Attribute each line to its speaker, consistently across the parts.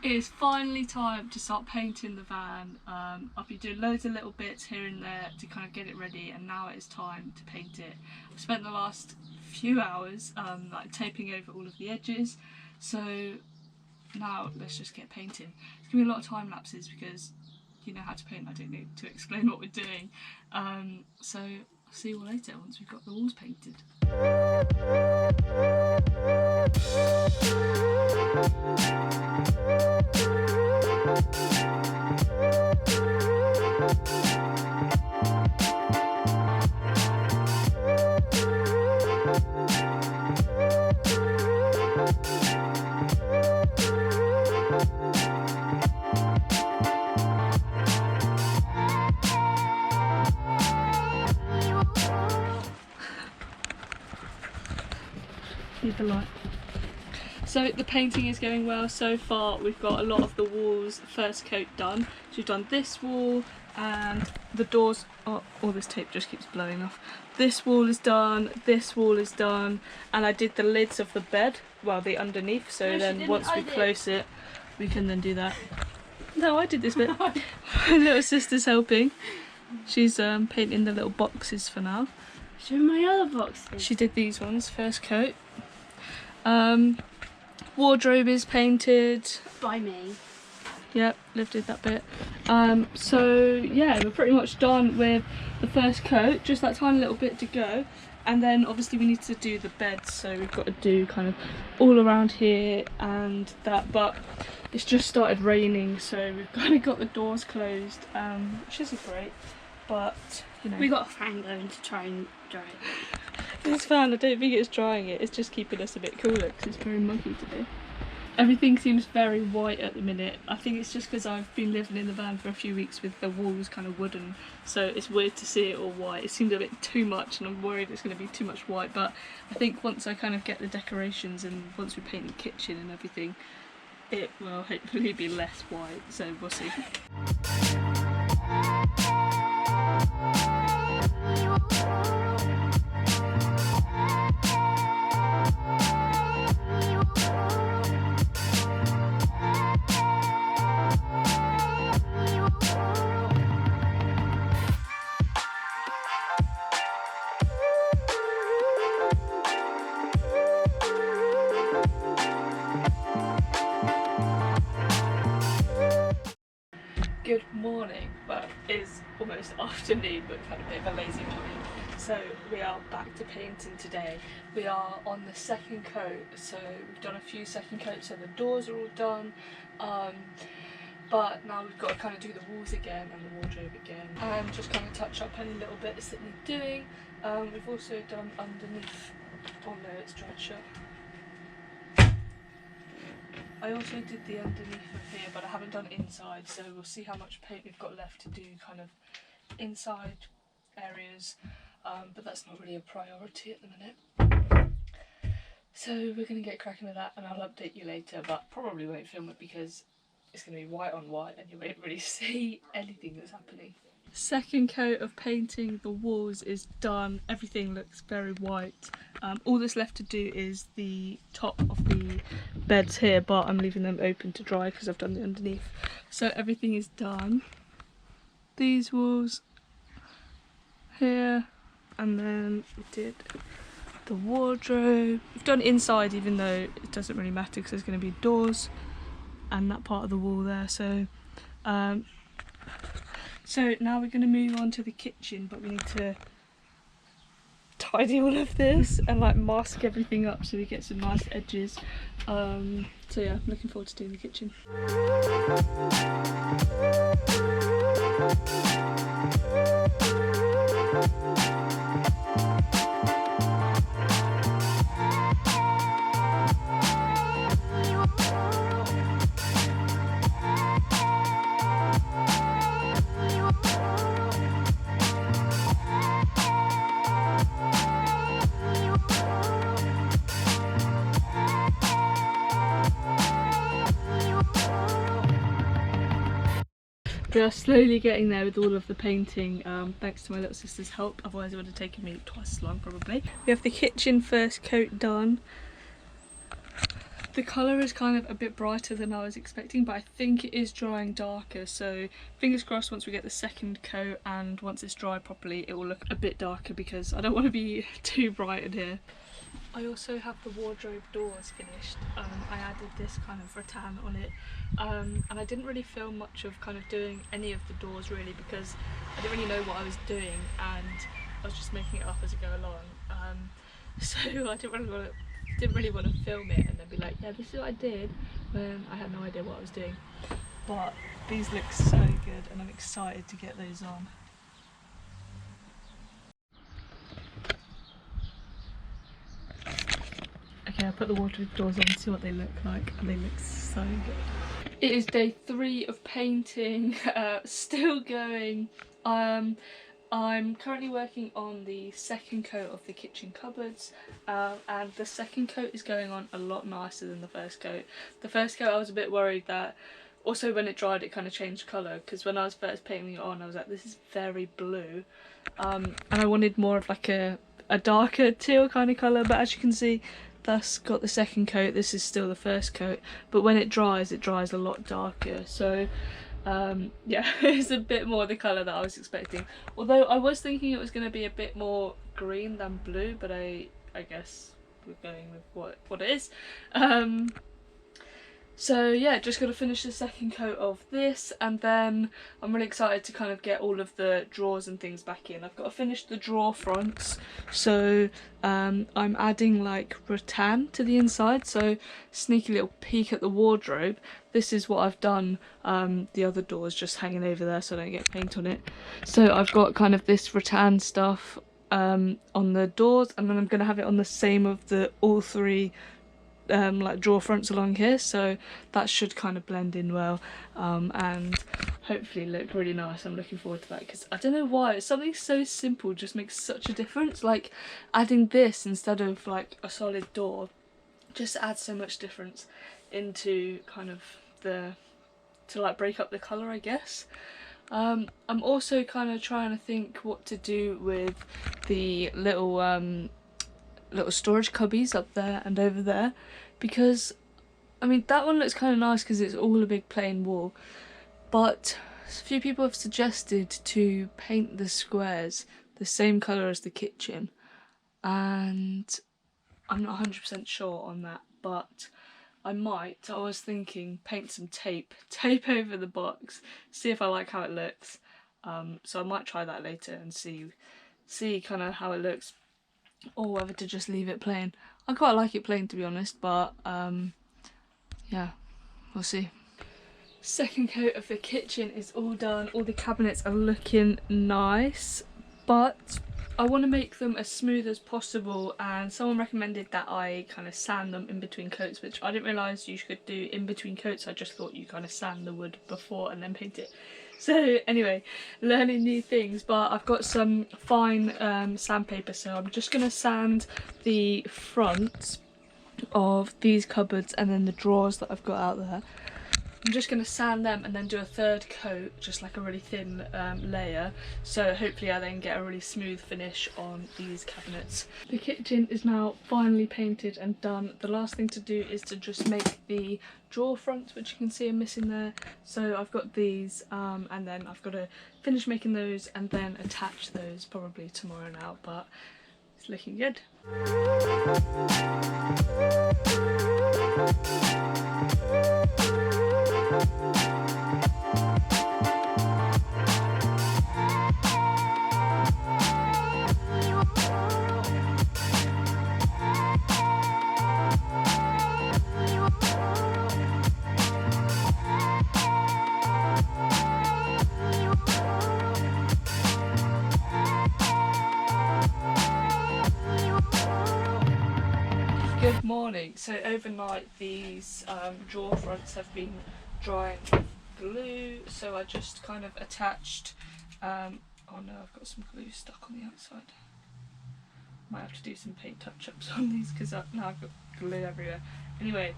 Speaker 1: It is finally time to start painting the van. I've been doing loads of little bits here and there to kind of get it ready, and now it is time to paint it. I've spent the last few hours like taping over all of the edges, so now let's just get painting. It's gonna be a lot of time lapses because you know how to paint, I don't need to explain what we're doing. So I'll see you all later once we've got the walls painted. Need the light. So the painting is going well so far. We've got a lot of the walls first coat done. So we've done this wall and the doors. Oh, all this tape just keeps blowing off. This wall is done, this wall is done, and I did the lids of the bed, well, the underneath, so no, then once we close it we can then do that. No, I did this bit. My little sister's helping. She's painting the little boxes for now.
Speaker 2: Show my other boxes.
Speaker 1: She did these ones first coat. Wardrobe is painted
Speaker 2: by me.
Speaker 1: Yep, Liv did that bit. So yeah, we're pretty much done with the first coat, just that tiny little bit to go, and then obviously we need to do the beds, so we've got to do kind of all around here and that, but it's just started raining, so we've kind of got the doors closed, which isn't great, but you know.
Speaker 2: We got a fan going to try and dry it.
Speaker 1: This fan, I don't think it's drying it, it's just keeping us a bit cooler because it's very muggy today. Everything seems very white at the minute. I think it's just because I've been living in the van for a few weeks with the walls kind of wooden, so it's weird to see it all white. It seems a bit too much and I'm worried it's going to be too much white, but I think once I kind of get the decorations and once we paint the kitchen and everything, it will hopefully be less white, so we'll see. Good morning. Well, it's almost afternoon, but kind of a bit of a lazy morning. So we are back to painting today. We are on the second coat, so we've done a few second coats, so the doors are all done. But now we've got to kind of do the walls again and the wardrobe again, and just kind of touch up any little bits that need doing. We've also done underneath. Oh no, it's dried shut. I also did the underneath of here, but I haven't done inside, so we'll see how much paint we've got left to do kind of inside areas, but that's not really a priority at the minute. So we're going to get cracking with that and I'll update you later, but probably won't film it because it's going to be white on white and you won't really see anything that's happening. Second coat of painting the walls is done. Everything looks very white. All that's left to do is the top of the beds here, but I'm leaving them open to dry because I've done the underneath. So everything is done. These walls here, and then we did the wardrobe. We've done inside even though it doesn't really matter because there's going to be doors and that part of the wall there. So now we're going to move on to the kitchen, but we need to tidy all of this and like mask everything up so we get some nice edges. So yeah, I'm looking forward to doing the kitchen. We are slowly getting there with all of the painting, thanks to my little sister's help, otherwise it would have taken me twice as long probably. We have the kitchen first coat done. The colour is kind of a bit brighter than I was expecting, but I think it is drying darker, so fingers crossed once we get the second coat and once it's dry properly it will look a bit darker, because I don't want to be too bright in here. I also have the wardrobe doors finished. I added this kind of rattan on it, and I didn't really film much of kind of doing any of the doors really, because I didn't really know what I was doing and I was just making it up as I go along. So I didn't really want to film it and then be like, yeah, this is what I did, when I had no idea what I was doing. But these look so good and I'm excited to get those on. Okay, I put the wardrobe doors on to see what they look like, and they look so good. It is day 3 of painting, still going. I'm currently working on the second coat of the kitchen cupboards, and the second coat is going on a lot nicer than the first coat. The first coat I was a bit worried that, also when it dried it kind of changed colour, because when I was first painting it on I was like, this is very blue, and I wanted more of like a darker teal kind of colour, but as you can see that's got the second coat, this is still the first coat, but when it dries a lot darker, so yeah, it's a bit more the colour that I was expecting. Although I was thinking it was going to be a bit more green than blue, but I guess we're going with what it is. So yeah, just got to finish the second coat of this, and then I'm really excited to kind of get all of the drawers and things back in. I've got to finish the drawer fronts, so I'm adding like rattan to the inside, so sneaky little peek at the wardrobe. This is what I've done. The other door is just hanging over there so I don't get paint on it. So I've got kind of this rattan stuff on the doors, and then I'm going to have it on the same of all 3 like drawer fronts along here, so that should kind of blend in well, and hopefully look really nice. I'm looking forward to that, because I don't know why something so simple just makes such a difference. Like adding this instead of like a solid door just adds so much difference into kind of to like break up the colour, I guess. I'm also kind of trying to think what to do with the little storage cubbies up there and over there, because I mean that one looks kind of nice because it's all a big plain wall, but a few people have suggested to paint the squares the same colour as the kitchen, and I'm not 100% sure on that, but I might. I was thinking paint some tape over the box, see if I like how it looks. So I might try that later and see kind of how it looks, or whether to just leave it plain. I quite like it plain, to be honest, but yeah, we'll see. Second coat of the kitchen is all done. All the cabinets are looking nice, but I want to make them as smooth as possible, and someone recommended that I kind of sand them in between coats, which I didn't realise you could do in between coats. I just thought you kind of sand the wood before and then paint it. So anyway, learning new things, but I've got some fine sandpaper, so I'm just going to sand the fronts of these cupboards and then the drawers that I've got out there. I'm just going to sand them and then do a third coat, just like a really thin layer, so hopefully I then get a really smooth finish on these cabinets. The kitchen is now finally painted and done. The last thing to do is to just make the drawer fronts, which you can see are missing there. So I've got these, and then I've got to finish making those and then attach those probably tomorrow now, but it's looking good. Good morning. So overnight these drawer fronts have been drying with glue, so I just kind of attached, oh no, I've got some glue stuck on the outside. Might have to do some paint touch-ups on these because now I've got glue everywhere. Anyway,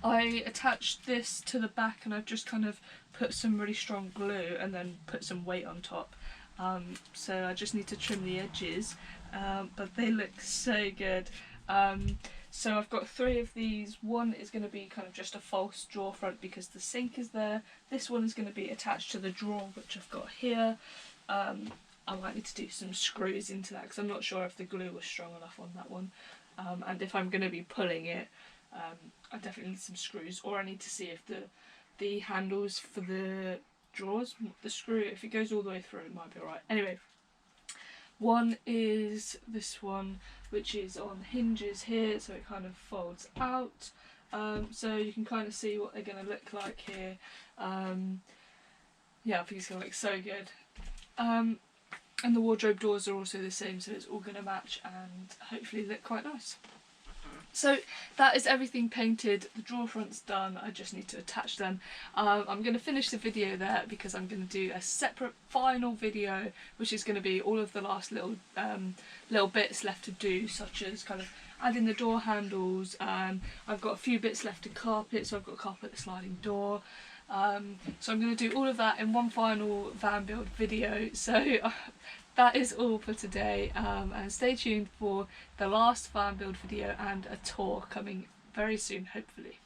Speaker 1: I attached this to the back and I've just kind of put some really strong glue and then put some weight on top. So I just need to trim the edges, but they look so good. So I've got 3 of these. One is going to be kind of just a false drawer front because the sink is there. This one is going to be attached to the drawer which I've got here. I might need to do some screws into that because I'm not sure if the glue was strong enough on that one. And if I'm going to be pulling it, I definitely need some screws, or I need to see if the handles for the drawers, the screw, if it goes all the way through, it might be alright. Anyway, one is this one, which is on hinges here, so it kind of folds out. So you can kind of see what they're going to look like here. Yeah, I think it's going to look so good. And the wardrobe doors are also the same, so it's all going to match and hopefully look quite nice. So that is everything painted. The drawer front's done. I just need to attach them. I'm going to finish the video there because I'm going to do a separate final video, which is going to be all of the last little bits left to do, such as kind of adding the door handles. I've got a few bits left to carpet, so I've got to carpet the sliding door. So I'm going to do all of that in one final van build video. So that is all for today, and stay tuned for the last van build video and a tour coming very soon, hopefully.